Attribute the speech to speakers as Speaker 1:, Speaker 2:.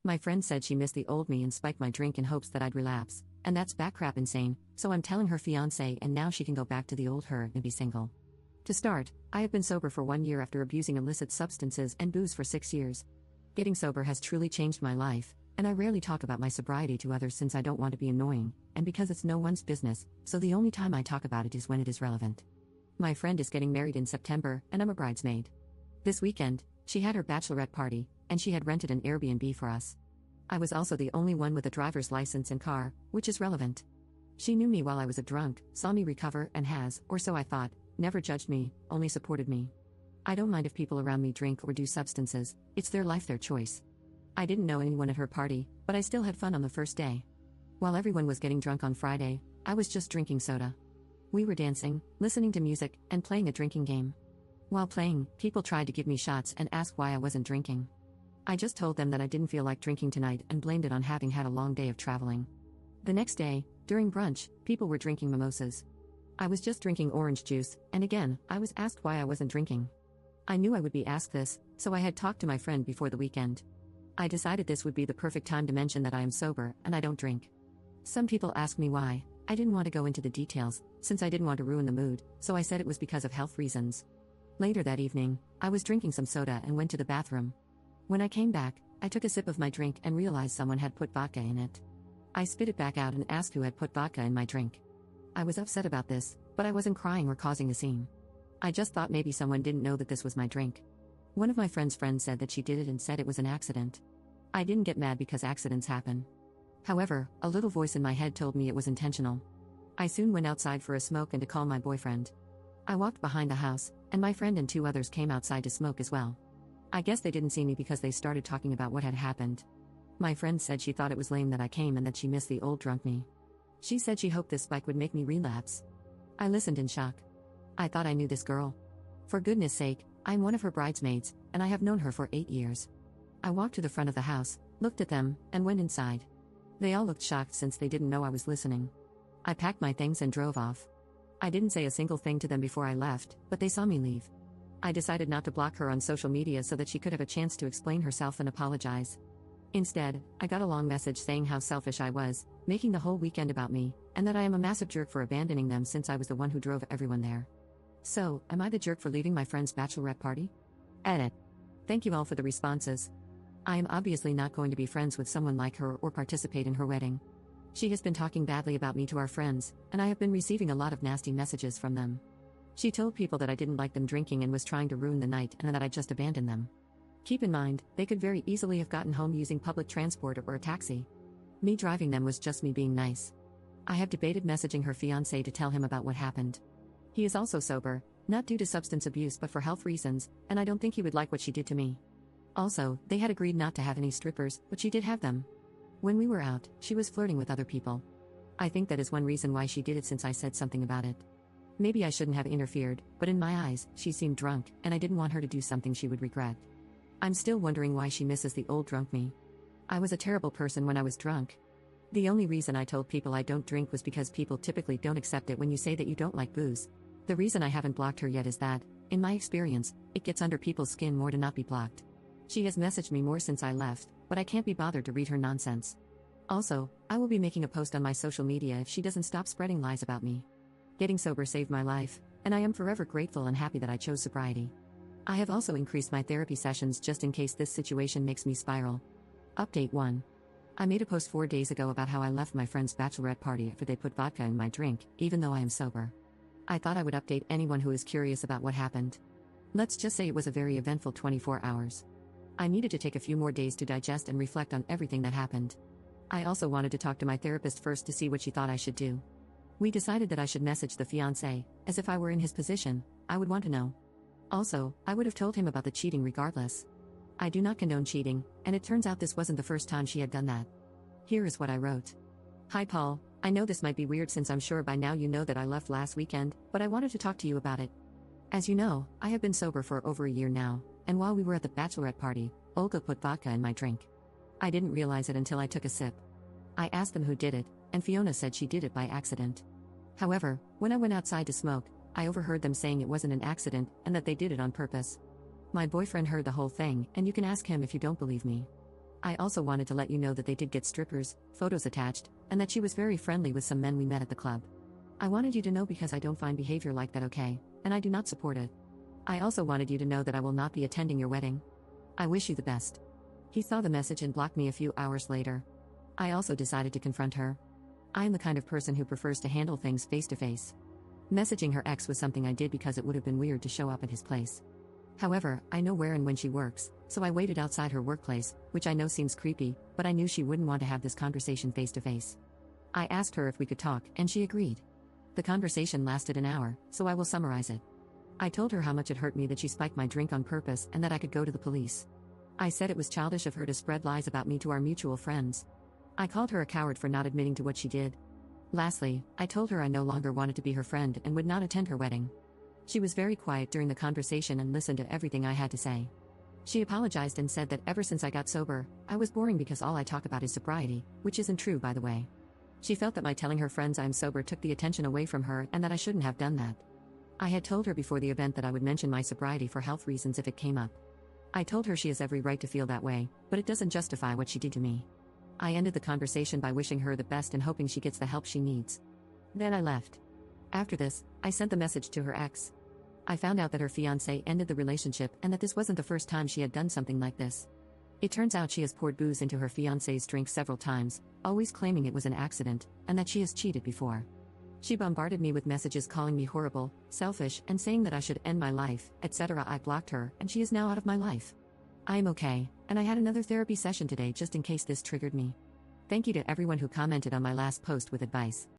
Speaker 1: My friend said she missed the old me and spiked my drink in hopes that I'd relapse, and that's backcrap insane, so I'm telling her fiancé and now she can go back to the old her and be single. To start, I have been sober for 1 year after abusing illicit substances and booze for 6 years. Getting sober has truly changed my life, and I rarely talk about my sobriety to others since I don't want to be annoying, and because it's no one's business, so the only time I talk about it is when it is relevant. My friend is getting married in September, and I'm a bridesmaid. This weekend, she had her bachelorette party, and she had rented an Airbnb for us. I was also the only one with a driver's license and car, which is relevant. She knew me while I was a drunk, saw me recover, and has, or so I thought, never judged me, only supported me. I don't mind if people around me drink or do substances, it's their life, their choice. I didn't know anyone at her party, but I still had fun on the first day. While everyone was getting drunk on Friday, I was just drinking soda. We were dancing, listening to music, and playing a drinking game. While playing, people tried to give me shots and ask why I wasn't drinking. I just told them that I didn't feel like drinking tonight and blamed it on having had a long day of traveling. The next day, during brunch, people were drinking mimosas. I was just drinking orange juice, and again, I was asked why I wasn't drinking. I knew I would be asked this, so I had talked to my friend before the weekend. I decided this would be the perfect time to mention that I am sober and I don't drink. Some people asked me why. I didn't want to go into the details, since I didn't want to ruin the mood, so I said it was because of health reasons. Later that evening, I was drinking some soda and went to the bathroom. When I came back, I took a sip of my drink and realized someone had put vodka in it. I spit it back out and asked who had put vodka in my drink. I was upset about this, but I wasn't crying or causing a scene. I just thought maybe someone didn't know that this was my drink. One of my friend's friends said that she did it and said it was an accident. I didn't get mad because accidents happen. However, a little voice in my head told me it was intentional. I soon went outside for a smoke and to call my boyfriend. I walked behind the house, and my friend and 2 others came outside to smoke as well. I guess they didn't see me because they started talking about what had happened. My friend said she thought it was lame that I came and that she missed the old drunk me. She said she hoped this spike would make me relapse. I listened in shock. I thought I knew this girl. For goodness sake, I'm one of her bridesmaids, and I have known her for 8 years. I walked to the front of the house, looked at them, and went inside. They all looked shocked since they didn't know I was listening. I packed my things and drove off. I didn't say a single thing to them before I left, but they saw me leave. I decided not to block her on social media so that she could have a chance to explain herself and apologize. Instead, I got a long message saying how selfish I was, making the whole weekend about me, and that I am a massive jerk for abandoning them since I was the one who drove everyone there. So, am I the jerk for leaving my friend's bachelorette party? Edit. Thank you all for the responses. I am obviously not going to be friends with someone like her or participate in her wedding. She has been talking badly about me to our friends, and I have been receiving a lot of nasty messages from them. She told people that I didn't like them drinking and was trying to ruin the night and that I just abandoned them. Keep in mind, they could very easily have gotten home using public transport or a taxi. Me driving them was just me being nice. I have debated messaging her fiancé to tell him about what happened. He is also sober, not due to substance abuse but for health reasons, and I don't think he would like what she did to me. Also, they had agreed not to have any strippers, but she did have them. When we were out, she was flirting with other people. I think that is one reason why she did it since I said something about it. Maybe I shouldn't have interfered, but in my eyes, she seemed drunk, and I didn't want her to do something she would regret. I'm still wondering why she misses the old drunk me. I was a terrible person when I was drunk. The only reason I told people I don't drink was because people typically don't accept it when you say that you don't like booze. The reason I haven't blocked her yet is that, in my experience, it gets under people's skin more to not be blocked. She has messaged me more since I left, but I can't be bothered to read her nonsense. Also, I will be making a post on my social media if she doesn't stop spreading lies about me. Getting sober saved my life, and I am forever grateful and happy that I chose sobriety. I have also increased my therapy sessions just in case this situation makes me spiral. Update 1. I made a post 4 days ago about how I left my friend's bachelorette party after they put vodka in my drink, even though I am sober. I thought I would update anyone who is curious about what happened. Let's just say it was a very eventful 24 hours. I needed to take a few more days to digest and reflect on everything that happened. I also wanted to talk to my therapist first to see what she thought I should do. We decided that I should message the fiancé, as if I were in his position, I would want to know. Also, I would have told him about the cheating regardless. I do not condone cheating, and it turns out this wasn't the first time she had done that. Here is what I wrote. Hi Paul, I know this might be weird since I'm sure by now you know that I left last weekend, but I wanted to talk to you about it. As you know, I have been sober for over a year now, and while we were at the bachelorette party, Olga put vodka in my drink. I didn't realize it until I took a sip. I asked them who did it, and Fiona said she did it by accident. However, when I went outside to smoke, I overheard them saying it wasn't an accident and that they did it on purpose. My boyfriend heard the whole thing, and you can ask him if you don't believe me. I also wanted to let you know that they did get strippers, photos attached, and that she was very friendly with some men we met at the club. I wanted you to know because I don't find behavior like that okay, and I do not support it. I also wanted you to know that I will not be attending your wedding. I wish you the best. He saw the message and blocked me a few hours later. I also decided to confront her. I am the kind of person who prefers to handle things face to face. Messaging her ex was something I did because it would have been weird to show up at his place. However, I know where and when she works, so I waited outside her workplace, which I know seems creepy, but I knew she wouldn't want to have this conversation face to face. I asked her if we could talk, and she agreed. The conversation lasted an hour, so I will summarize it. I told her how much it hurt me that she spiked my drink on purpose and that I could go to the police. I said it was childish of her to spread lies about me to our mutual friends. I called her a coward for not admitting to what she did. Lastly, I told her I no longer wanted to be her friend and would not attend her wedding. She was very quiet during the conversation and listened to everything I had to say. She apologized and said that ever since I got sober, I was boring because all I talk about is sobriety, which isn't true by the way. She felt that my telling her friends I'm sober took the attention away from her and that I shouldn't have done that. I had told her before the event that I would mention my sobriety for health reasons if it came up. I told her she has every right to feel that way, but it doesn't justify what she did to me. I ended the conversation by wishing her the best and hoping she gets the help she needs. Then I left. After this, I sent the message to her ex. I found out that her fiancé ended the relationship and that this wasn't the first time she had done something like this. It turns out she has poured booze into her fiancé's drink several times, always claiming it was an accident, and that she has cheated before. She bombarded me with messages calling me horrible, selfish, and saying that I should end my life, etc. I blocked her, and she is now out of my life. I am okay, and I had another therapy session today just in case this triggered me. Thank you to everyone who commented on my last post with advice.